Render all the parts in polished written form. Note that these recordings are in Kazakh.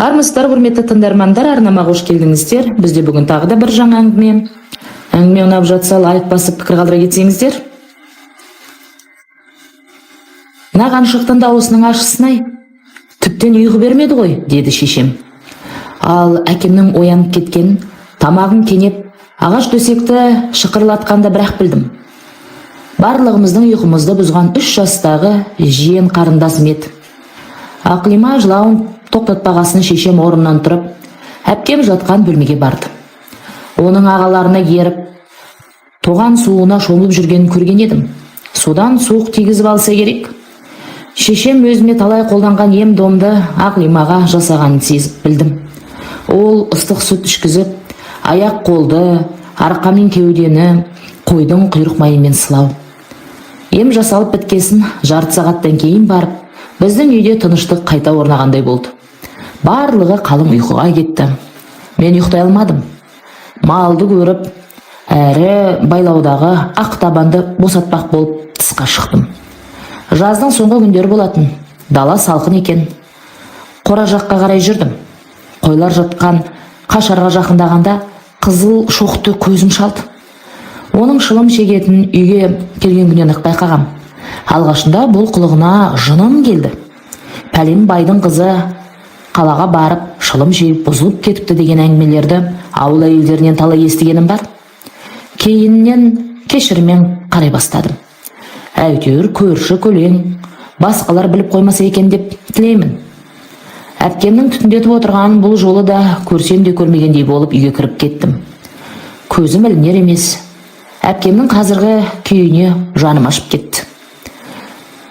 Армысыздар, құрметті тыңдармандар, арнамаға қош келдіңіздер. Бізде бүгін тағы да бір жаңа әңгіме. Әңгіме ұнап жатса, лайк басып пікір қалдыра кетсеңіздер. Наған шықтың дауысының ащысына-ай, тіптен ұйқы бермеді ғой, деді шешем. Ал әкемнің оянып кеткен, тамағын кенеп, ағаш төсекті шықырлатқанда бірақ білдім. Барлығымыздың ұйқымызды бұзған 3 жастағы жиен қарындасым еді. Ақлима жылауын тоқтатпағасын шешем орнынан тұрып, әпкем жатқан бөлмеге барды. Оның ағаларына еріп, тоған суына шомылып жүргенін көрген едім. Содан суық тигізіп алса керек. Шешем өзіме талай қолданған ем-домды Ақлимаға жасағанын сезіп білдім. Ол ыстық сүт ішкізіп, аяқ қолды, арқа мен кеудені қойдың құйрық майымен сылау. Ем жасалып біткесін жарты сағаттан кейін барып, біздің үйде тыныштық қайта орнағандай болды. Барлығы қалың ұйқыға кетті. Мен ұйықтай алмадым. Малды көріп, әрі байлаудағы ақ табанды босатпақ болып тысқа шықтым. Жаздың соңғы күндері болатын. Дала салқын екен. Қора жаққа қарай жүрдім. Қойлар жатқан қашарға жақындағанда қызыл шоқты көзім шалды. Оның шылым шегетін үйге келген күннен ақ байқағам. Алғашында бұл қылығына жыным келді. Пәлен байдың қызы қалаға барып, шылым жеп бұзылып кетіпті деген әңгімелерді ауыл әйелдерінен талай естігенім бар. Кейіннен кешіріммен қарай бастадым. Әйтеуір көрші көлең, басқалар біліп қоймаса екен деп тілеймін. Әпкемнің түтіндетіп отырғанын бұл жолы да көрсем де көрмегендей болып үйге кіріп кеттім. Көзім ілінер емес. Әпкемнің қазіргі күйіне жаным ашып кетті.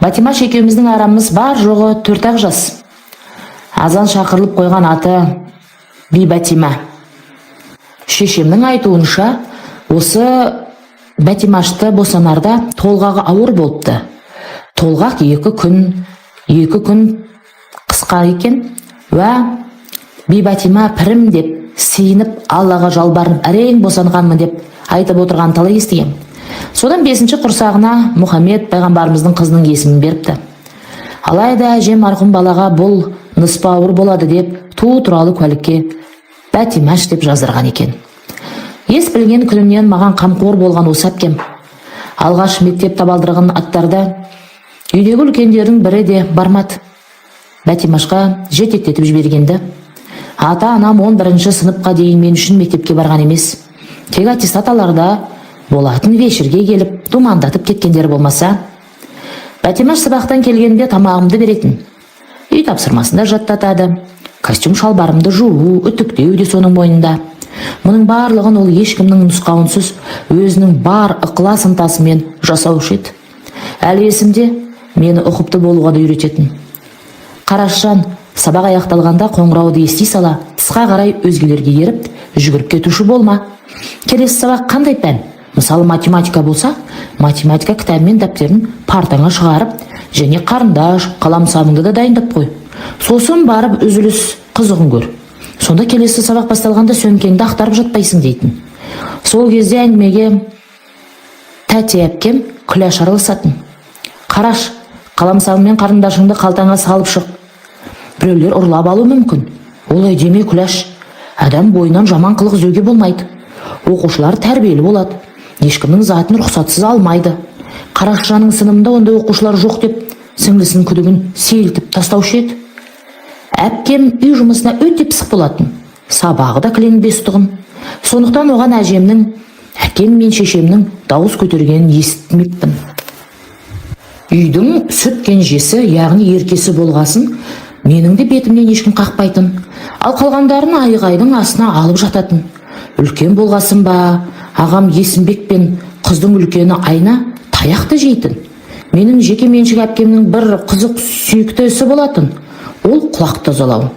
Батимаш екеуміздің арамыз бар жоғы 4-ақ жас. Азан шақырылып қойған аты Бибатима. Шешемнің айтуынша, осы Батимашты босанарда толғағы ауыр болыпты. Толғақ 2 күн қысқа екен. Уә, Бибатима пірім деп, сейініп, Аллаға жалбарынып, әрең босанғанмын деп айтып отырған талай естіген. Содан 5-ші құрсағына Мұхаммед пайғамбарымыздың қызының есімін беріпті. Алайда әжем марқұм балаға бұл ныспауыр болады деп туу туралы куәлікке Бәтимаш деп жаздырған екен. Ес білген күнімнен маған қамқор болған осы әпкем. Алғаш мектеп табалдырығын аттарда үйдегі үлкендердің бірі де бармады. Бәтимашқа жетектетіп жібергенді. Ата-анам 11-ші сыныпқа дейін мен үшін мектепке барған емес. Тек аттестат аларда болатын вечерге келіп, думандатып кеткендер болмаса. Бәтимаш сабақтан келгенде тамағымды беретін. Үй тапсырмасында жаттатады. Костюм шалбарымды жуу, үтіктеу де соның мойнында. Мұның барлығын ол ешкімнің нұсқауынсыз өзінің бар ықылас ынтасымен жасаушы еді. Әлі есімде мені ұқыпты болуға да үйрететін. Қарашжан сабақ аяқталғанда қоңырауды ести сала, тысқа қарай өзгелерге еріп, жүгіріп кетуші болма. Келесі сабақ қандай пән? Мысалы математика болса, математика кітабы мен дәптерін партаңа шығарып, және қарындаш, қаламсабыңды да дайындап қой. Сосын барып үзіліс қызығын көр. Сонда келесі сабақ басталғанда сөмкеңді ақтарып жатпайсың дейтін. Сол кезде әңгімеге тәте әпкем күләш араласатын. Қараш, қаламсабың мен қарындашыңды қалтаңа салып шық. Біреулер ұрлап алу мүмкін. Олай деме күләш. Адам бойынан жаман қылық іздеуге болмайды. Оқушылар тәрбиелі болады. Ешкімнің затын рұқсатсыз алмайды. Қарашжанның сынымында ондай оқушылар жоқ деп сіңлісінің күдігін сейілтіп тастаушы еді. Әпкем үй жұмысына өте пысық болатын. Сабағы да кіленбес тұғын. Сондықтан оған әжемнің, әкем мен шешемнің дауыс көтергенін естімеппін. Үйдің сүт кенжесі, яғни еркесі болғасын, менің де бетімнен ешкім қақпайтын. Ал қалғандарын айғайдың астына алып жататын. Үлкен болғасын ба, ағам Есімбек пен қыздың үлкені Айна таяқты жейтін. Менің жеке меншік әпкемнің бір қызық сүйікті ісі болатын. Ол құлақ тазалау.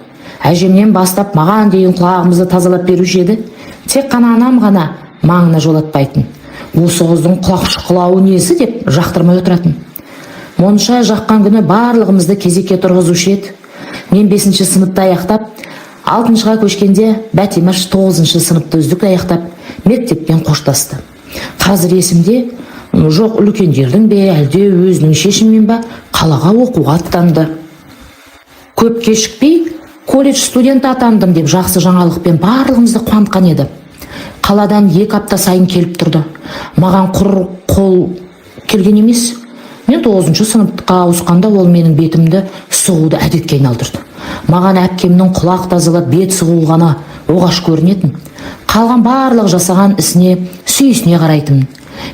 Әжемнен бастап маған дейін құлағымызды тазалап беруші еді. Тек қана анам ғана маңына жолатпайтын. Осы қыздың құлақ шұқылауы несі деп жақтырмай отыратын. Монша жаққан күні барлығымызды кезекке тұрғызушы еді. Мен 5-ші сыныпты аяқтап, 6-шыға көшкенде Бәтимаш 9-шы сыныпты үздік аяқтап, мектеппен қоштасты. Қазір есімде, жоқ үлкендердің бе, әлде өзінің шешіммен ба, қалаға оқуға аттанды. Көп кешікпей колледж студенті атандым деп жақсы жаңалықпен барлығымызды қуантқан еді. Қаладан 2 апта сайын келіп тұрды. Маған құр қол келген емес. Мен 9-шы сыныпқа ауысқанда ол менің бетімді сұғуды әдетке айналдырды. Маған әпкемнің құлақ тазалап бет сұғуы ғана оғаш көрінетін. Қалған барлық жасаған ісіне, сүйісіне қарайтын.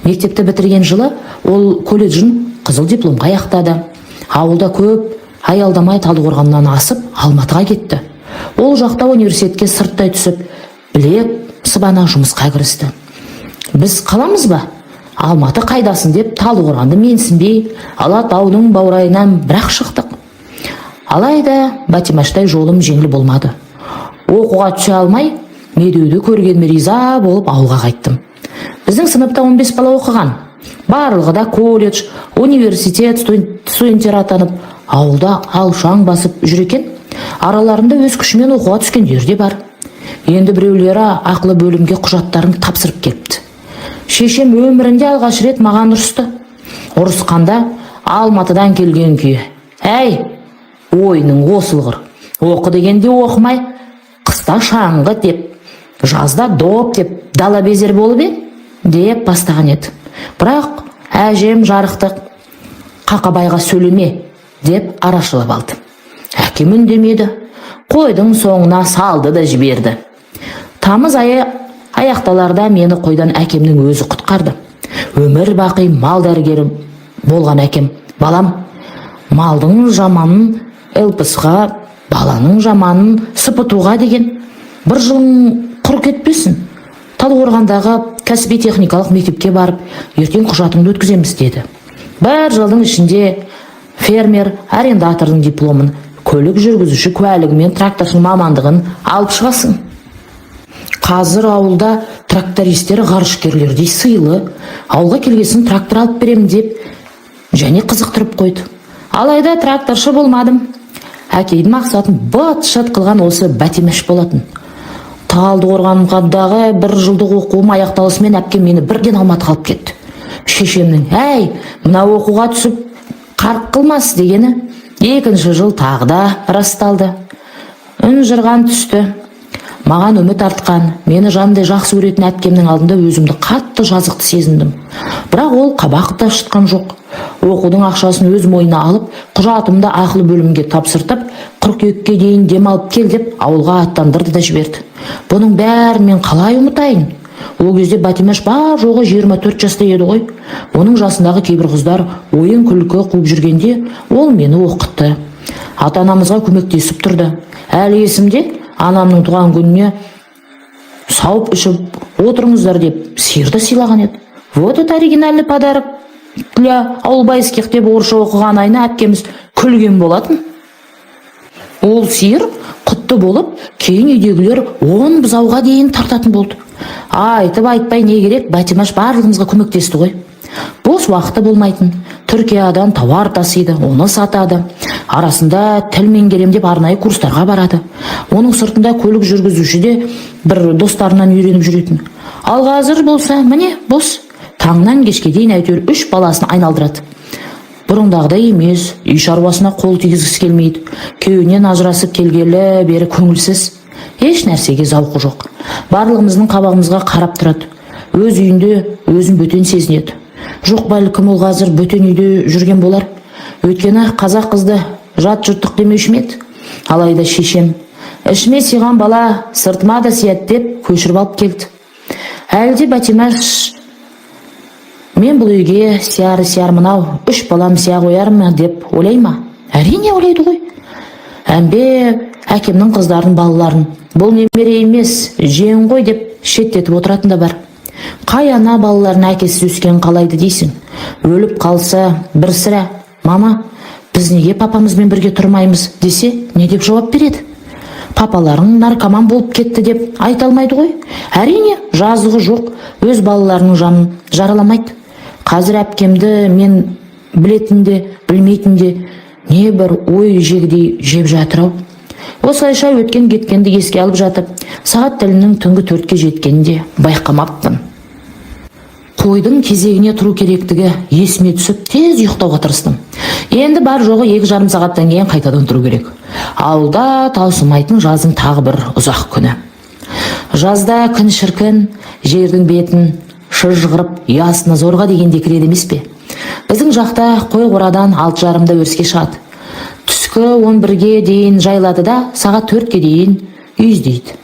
Мектепті бітірген жылы ол колледжін қызыл дипломға аяқтады. Ауылда көп аялдамай Талдықорғаннан асып Алматыға кетті. Ол жақта университетке сырттай түсіп, білек сыбана жұмысқа кірісті. Біз қаламыз ба? Алматы қайдасын деп Талдықорғанды менсінбей, Алатаудың баурайынан бірақ шықтық. Алайда Батимаштай жолым жеңіл болмады. Оқуға түсе алмай, медеуді көргеніме риза болып ауылға қайттым. Біздің сыныпта 15 бала оқыған. Барлығы да колледж, университет студенттері атанып, ауылда алшаң басып жүр екен. Араларында өз күшімен оқуға түскендер де бар. Енді біреулері ақылы бөлімге құжаттарын тапсырып келіпті. Шешем өмірінде алғаш рет маған ұрысты. Ұрысқанда Алматыдан келген күйі: «Әй, ойының осылғыр. Оқы дегенде оқымай, қыста шаңғы деп, жазда доп деп, дала безер болып еді» деп бастаған еді. Бірақ әжем жарықтық: «Қақабайға сөйлеме» деп арашылап алды. Әкем үндемеді. Қойдың соңына салды да жіберді. Тамыз айы аяқталарда мені қойдан әкемнің өзі құтқарды. Өмір бақи мал дәрігері болған әкем: «Балам, малдың жаманын ЛПС-ға, баланың жаманын сыпытуға деген бір жылың құр кетпесін. Талдықорғандағы кәсіби техникалық мектепке барып, ертең құжатыңды өткіземіз» деді. Бір жылдың ішінде фермер арендатордың дипломын, көлік жүргізуші куәлігі мен тракторшының мамандығын алып шығасың. Қазір ауылда трактористер ғарышкерлердей сыйлы, ауылға келгесін трактор алып беремін деп және қызықтырып қойды. Алайда тракторшы болмадым. Әкейдің мақсатын быт-шыт қылған осы Бәтимаш болатын. Талдықорғандағы бір жылдық оқуым аяқталысымен әпкем мені бірден Алматыға алып кетті. Шешемнің: «Әй, мына оқуға түсіп қарқ қылмас» дегені 2-ші жыл тағда расталды. Үн жырған түсті. Маған үміт артқан, мені жандай жақсы көретін әпкемнің алдында өзімді қатты жазықты сезіндім. Бірақ ол қабақ та шытқан жоқ. Оқудың ақшасын өз мойнына алып, құжатымды ақылы бөлімге тапсыртып, қыркүйекке дейін демалып кел деп ауылға аттандырды да жіберді. Бұның бәрін мен қалай ұмытайын? Ол кезде Батимаш бар жоғы 24 жаста еді ғой. Оның жасындағы кейбір қыздар ойын күлкі қуып жүргенде ол мені оқытты. Ата-анамызға көмектесіп тұрды. Әлі есімде, анамның туған күніне сауып ішіп отырыңыздар деп сиырды сыйлаған еді. Вот это оригинальный подарок для аулбайских деп орысша оқыған айна әпкеміз күлген болатын. Ол сиыр құтты болып, кейін үйдегілер 10 бұзауға дейін тартатын болды. Айтып айтпай не керек, Бәтимаш барлығымызға көмектесті ғой. Бос уақыты болмайтын. Түркиядан тауар тасиды, оны сатады. Арасында тіл меңгерем деп арнайы курстарға барады. Оның сыртында көлік жүргізуші де бір достарынан үйреніп жүретін. Ал қазір болса, міне, бос. Таңнан кешке дейін әйтеуір 3 баласын айналдырады. Бұрындағыдай емес, үй шаруасына қол тигізгісі келмейді. Күйеуінен ажырасып келгелі бері көңілсіз. Еш нәрсеге зауқы жоқ. Барлығымыздың қабағымызға қарап тұрады. Өз үйінде өзін бөтен сезінеді. Жоқ, бәлкім ол қазір бөтен үйде жүрген болар. Өйткені қазақ қызды жат жұрттық демеуші ме еді. Алайда шешем: «Ішіме сыйған бала сыртыма да сияды» деп көшіріп алып келді. Әлде Бәтимаш: «Мен бұл үйге сияр мынау 3 балам сия қоярмын» деп ойлай ма? Әрине ойлайды ғой. Әмбе әкемнің қыздарын, балаларын бұл немере емес, жең ғой деп шеттетіп отыратын да бар. Қай ана балаларын әкесіз өскен қалайды дейсің? Өліп қалса бір сірә: «Мама, біз неге папамызбен бірге тұрмаймыз?» десе, не деп жауап береді? Папаларың наркоман болып кетті деп айта алмайды ғой. Әрине, жазығы жоқ, өз балаларының жанын жараламайды. Қазір әпкемді мен білетінде, білмейтінде не бір ой жегідей жеп жатыр-ау. Осылайша өткен кеткенді еске алып жатып, сағат тілінің түнгі 4-ке жеткенде байқамаппын. Қойдың кезегіне тұру керектігі есіме түсіп, тез ұйықтауға тырыстым. Енді бар жоғы 2,5 сағаттан кейін қайтадан тұру керек. Ауылда таусылмайтын жаздың тағы бір ұзақ күні. Жазда күн шіркін, жердің бетін шыжғырып, ұясына зорға дегенде кіреді емес пе? Біздің жақта қой қорадан 6:30-да өріске шығады. Түскі 11-ге дейін жайлады да, сағат 4-ге дейін үйіздейді.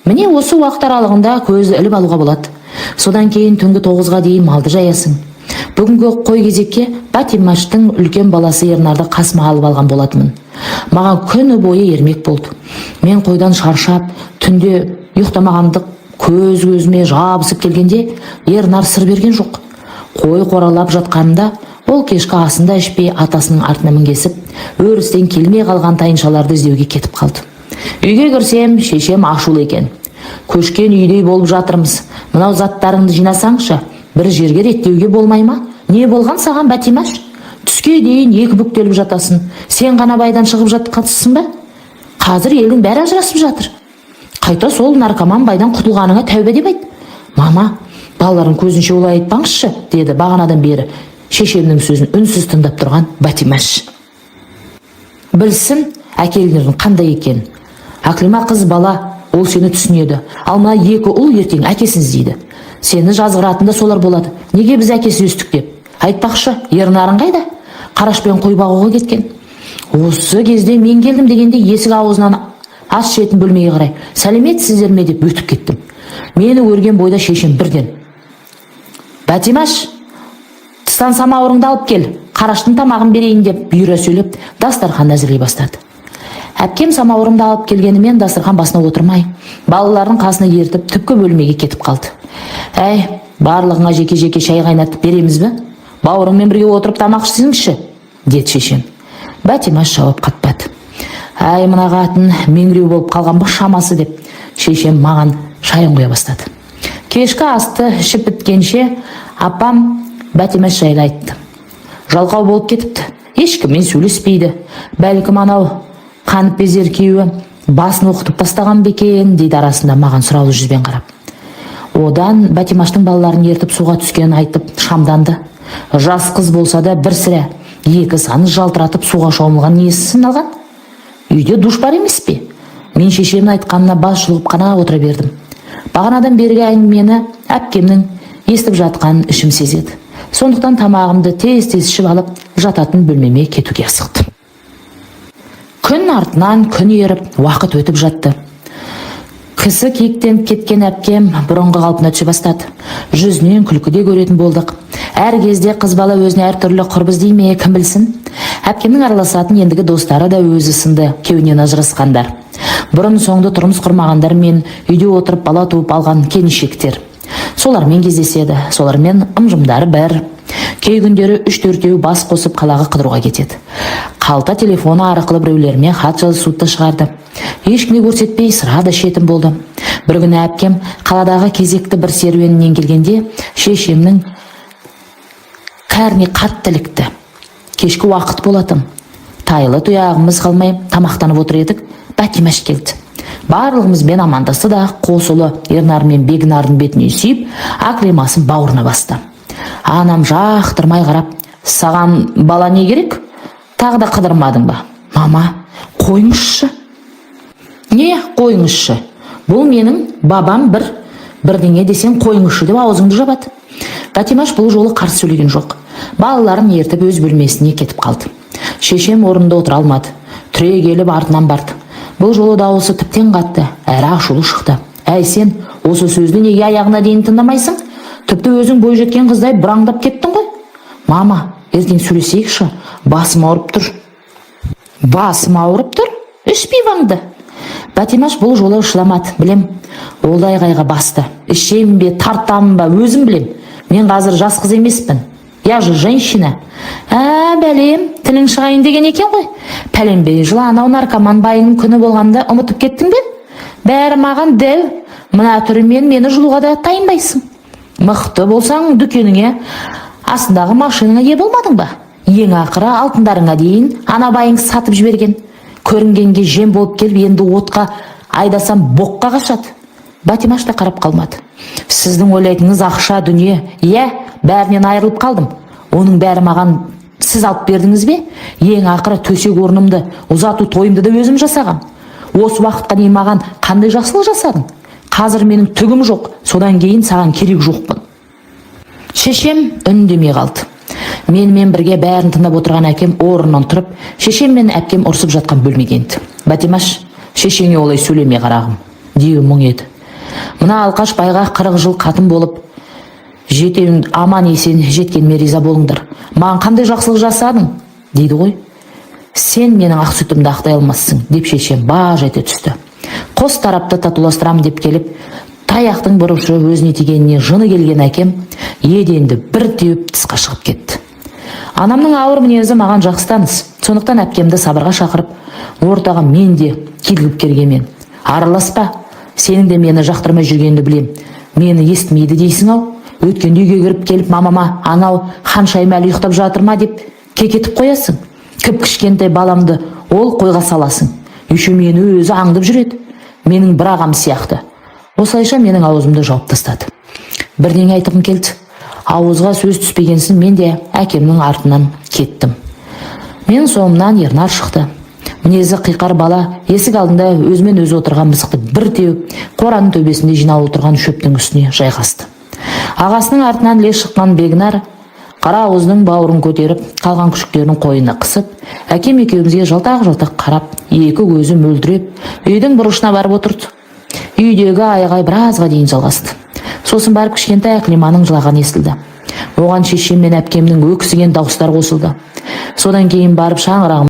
Міне осы уақыт аралығында көзді іліп алуға болады. Содан кейін түнгі 9-ға дейін малды жаясың. Бүгінгі қой кезекке Бәтимаштың үлкен баласы Ернарды қасыма алып алған болатымын. Маған күні бойы ермек болды. Мен қойдан шаршап, түнде ұйықтамағанды көз-көзіме жабысып келгенде Ернар сыр берген жоқ. Қой қоралап жатқанында ол кешкі асында ішпей атасының артына мінгесіп, өрістен келмей қалған тайыншаларды іздеуге кетіп қалды. Үйге кірсем, шешем ашулы екен. Көшкен үйдей болып жатырмыз. Мынау заттарыңды жинасаңшы, бір жерге реттеуге болмай ма? Не болған саған, Бәтимаш? Түске дейін 2 бүктеліп жатасың. Сен ғана байдан шығып жатқансың ба? Қазір елдің бәрі ажырасып жатыр. Қайта сол наркоман байдан құтылғаныңа тәубе деп айт. Мама, балалардың көзінше олай айтпаңызшы, деді бағанадан бері шешемнің сөзін үнсіз тыңдап тұрған Бәтимаш. Білсін, әкелердің қандай екен. Ақлима қыз бала, ол сені түсінеді. Ал мына 2 ұл ертең әкесін іздейді. Сені жазғыратында солар болады. Неге біз әкесі өстік деп? Айтпақшы, Ернарың қайда? Қарашпен қой бағуға кеткен. Осы кезде мен келдім дегенде есік аузынан ас ішетін бөлмеге қарай сәлеметсіздер ме деп өтіп кеттім. Мені көрген бойда шешем бірден: Бәтимаш, тыстан самауырыңды алып кел, Қараштың тамағын берейін деп бұйыра сөйлеп, дастархан әзірлей бастады. Әпкем самауырымды алып келгенімен дастархан басына отырмай, балалардың қасына ертіп түпкі бөлмеге кетіп қалды. Әй, барлығыңа жеке-жеке шай қайнатып береміз бе? Бауырыңмен бірге отырып тамақ ішсеңші, деді шешем. Бәтимаш жауап қатпады. Әй, мына қатын меңіреу болып қалған ба шамасы деп, шешем маған шайын құя бастады. Кешкі асты ішіп біткенше апам Бәтимаш жайлы айтты. Жалқау болып кетіпті, ешкіммен сөйлеспейді. Бәлкім анау қанып безер күйеуі басын оқытып тастаған бекен, дейді арасында маған сұраулы жүзбен қарап. Одан Бәтимаштың балаларын ертіп суға түскенін айтып шамданды. Жас қыз болса да бір сірә 2 санын жалтыратып суға шомылған несісін алған? Үйде душ бар емес пе? Мен шешемнің айтқанына бас шұлғып қана отыра бердім. Бағанадан бергі әңгімені әпкемнің естіп жатқанын ішім сезеді. Сондықтан тамағымды тез-тез ішіп алып, жататын бөлмеме кетуге асықтым. Күн артынан күн еріп, уақыт өтіп жатты. Кісі киіктен кеткен әпкем бұрынғы қалпына түсе бастады. Жүзінен күлкіде көретін болдық. Әр кезде қыз бала өзіне әртүрлі құрбыз дей ме, кім білсін? Әпкемнің араласатын ендігі достары да өзі сынды, кеуінен ажырасқандар. Бұрын соңды тұрмыс құрмағандар мен үйде отырып бала туып алған келіншектер. Солармен кездеседі, солармен ымжымдары бір. Кей күндері 3-4 бас қосып қалаға қыдыруға кетеді. Қалта телефоны арқылы біреулермен хат жазысуды шығарды. Ешкімге көрсетпей сыра да ішетін болды. Бір күні әпкем қаладағы кезекті бір серуенінен келгенде шешемнің кәріне қатты ілікті. Кешкі уақыт болатын. Тайлы тұяғымыз қалмай тамақтанып отыр едік, Бәтимаш келді. Барлығымызбен амандасты да қос ұлы Ернар мен Бегнардың бетіне сүйіп, Ақлимасын бауырына басты. Анам жақтырмай қарап: саған бала не керек? Тағы да қыдырмадың ба? Мама, қойыңызшы. Не қойыңызшы? Бұл менің бабам бірдеңе десең қойыңызшы деп аузыңды жабады. Бәтимаш бұл жолы қарсы сөйлеген жоқ. Балаларын ертіп өз бөлмесіне кетіп қалды. Шешем орнында отыра алмады. Түрегеліп артынан барды. Бұл жолы дауысы тіптен қатты, әрі ашулы шықты. Әй, сен осы сөзді неге аяғына дейін тыңдамайсың? Тіпті өзің бой жеткен қыздай бұраңдап кеттің ғой. Мама, ертең сөйлесейікші, басым ауырып тұр. Басым ауырып тұр? Іш пиваңды. Бәтимаш бұл жолы шыдамады, білем. Ол айғайға басты. Ішемін бе, тартамын ба, өзім білем. Мен қазір жас қыз емеспін. Я же женщина. Бәлем, тілің шығайын деген екен ғой. Пәленбей жылы анау наркоман байының күні болғанда ұмытып кеттің бе? Бәрі маған дәу. Мына түрімен мені жылуға да тайынбайсың. Мықты болсаң дүкеніңе, астындағы машинаға ие болмадың ба? Ең ақыры алтындарыңа дейін ана байың сатып жіберген. Көрінгенге жем болып келіп, енді отқа айдасам боққа қашады. Батимаш та қарап қалмады. Сіздің ойлайтыныңыз ақша, дүние. Иә, бәрінен айырылып қалдым. Оның бәрі маған сіз алып бердіңіз бе? Ең ақыры төсек орнымды, ұзату тойымды да өзім жасағам. Осы уақытқа дейін маған қандай жақсылық жасадың? Қазір менің түгім жоқ, содан кейін саған керек жоқпын. Шешем үндемей қалды. Менімен бірге бәрін тыңдап отырған әкем орнынан тұрып, шешем мен әпкем ұрсып жатқан бөлмеге енді. Батимаш, шешеңе олай сөйлеме қарағым, деуі мұң еді. Мына Алқаш байға 40 жыл қатын болып, жетеуің аман есен жеткеніме риза болыңдар. Маған қандай жақсылық жасадың? Дейді ғой. Сен менің ақ сүтімді ақтай алмассың, деп шешем баж ете түсті. Қос тарапты татуластырам деп келіп, таяқтың бір ұшы өзіне тигеніне жыны келген әкем еденді бір теуіп тысқа шығып кетті. Анамның ауыр мінезі маған жақсы таныс. Сондықтан әпкемді сабырға шақырып, ортаға мен де келгіп кергенмен. Араласпа, сенің де мені жақтырмай жүргенді білем. Мені естімейді дейсің-ау. Өткенде үйге кіріп келіп, мамама анау Ханшайым әлі ұйықтап жатыр ма деп кекетіп қоясың. Кіп-кішкентай баламды ол қойға саласың. Үйші мені өзі аңдып жүреді. Менің бір ағам сияқты. Осылайша менің аузымды жауып тастады. Бірдеңе айтқым келді. Ауызға сөз түспегенсін мен де әкемнің артынан кеттім. Мен соңымнан Ернар шықты. Мінезі қиқар бала есік алдында өзімен өзі отырған мысықты бір теуіп, қораның төбесінде жинап отырған шөптің үстіне жайғасты. Ағасының артынан іле шыққан Бегнар қара ауыздың бауырын көтеріп, қалған күшіктерін қойнына қысып, әкем екеумізге жалтақ-жалтақ қарап, екі көзі мөлдіреп, үйдің бұрышына барып отырды. Үйдегі айғай біразға дейін жалғасты. Сосын барып кішкентай Әклиманың жылағаны естілді. Оған шешем мен әпкемнің өксіген дауыстар қосылды. Содан кейін барып шаңырағым